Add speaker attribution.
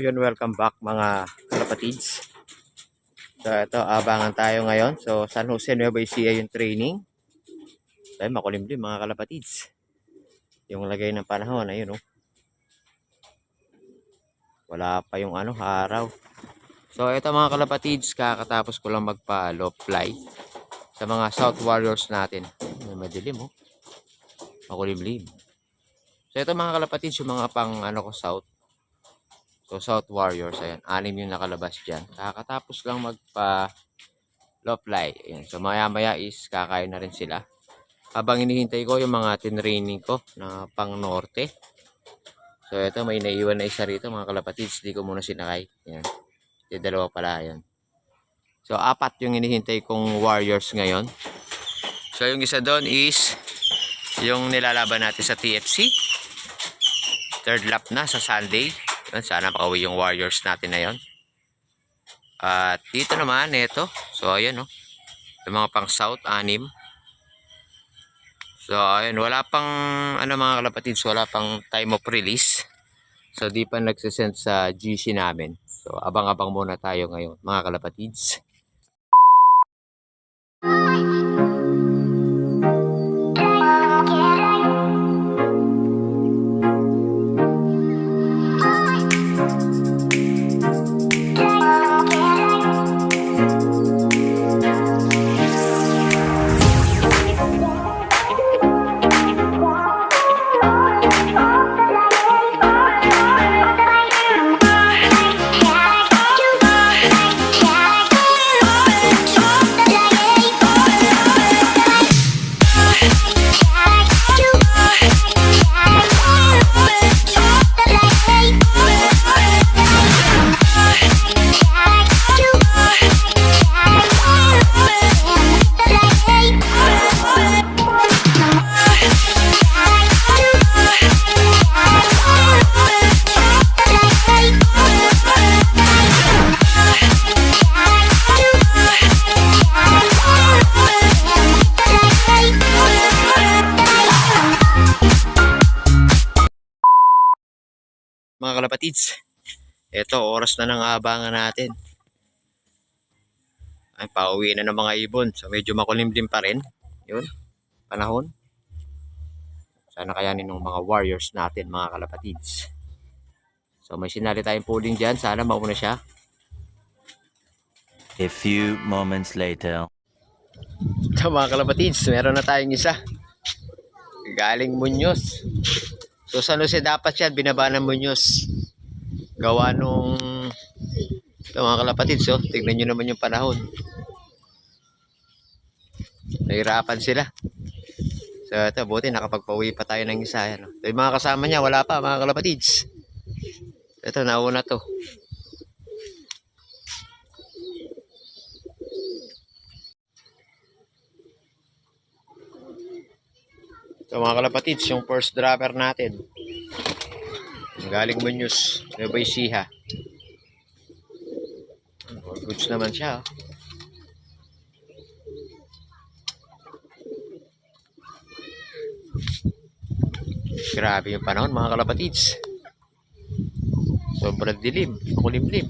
Speaker 1: yun, welcome back mga kalapatids. So ito, abangan tayo ngayon. So San Jose, Nueva Ecija yung training. So makulimlim mga kalapatids. Yung lagay ng panahon, ayun oh. Wala pa yung araw. So ito mga kalapatids, kakatapos ko lang magpa-low fly sa mga South Warriors natin. May madilim oh. Makulimlim. So ito mga kalapatids, yung mga pang ko South. So, South Warriors, ayan. 6 yung nakalabas dyan. Kakatapos lang magpa-low fly. Ayan. So, maya-maya is kakain na rin sila. Habang hinihintay ko yung mga tinraining ko na pang norte. So, ito may naiwan na isa rito mga kalapatids. Hindi ko muna sinakay. Ayan. Yung dalawa pala, ayan. So, 4 yung hinihintay kong Warriors ngayon. So, yung isa doon is yung nilalaban natin sa TFC. Third lap na sa Sunday. Sana makauwi yung Warriors natin na yun. At dito naman, ito. So, ayan, oh. Yung mga pang South, 6. So, ayan. Wala pang, mga kalapatids, wala pang time of release. So, di pa nagsisend sa GC namin. So, abang-abang muna tayo ngayon, mga kalapatids. Mga kalapatids, ito oras na ng abangan natin. Ay, pauwi na ng mga ibon. So medyo makulimlim pa rin. Yun, panahon. Sana kayanin ng mga Warriors natin mga kalapatids. So may sinali tayong pooling dyan. Sana mauna siya.
Speaker 2: A few moments later.
Speaker 1: Ito mga kalapatids, meron na tayong isa. Galing Muñoz. So San Jose dapat yan, binaba ng Muñoz. Gawa nung ito mga kalapatids, oh, tignan nyo naman yung panahon. Nahirapan sila. So ito, buti nakapagpauwi pa tayo ng isa. Yan, oh. Ito yung mga kasama niya, wala pa mga kalapatids. Ito, nauna to. So mga kalapatids, yung first dropper natin. Galing Muñoz, Nueva Ecija. Goods naman siya. Grabe yung panahon mga kalapatids. Sobrang dilim, makulimlim.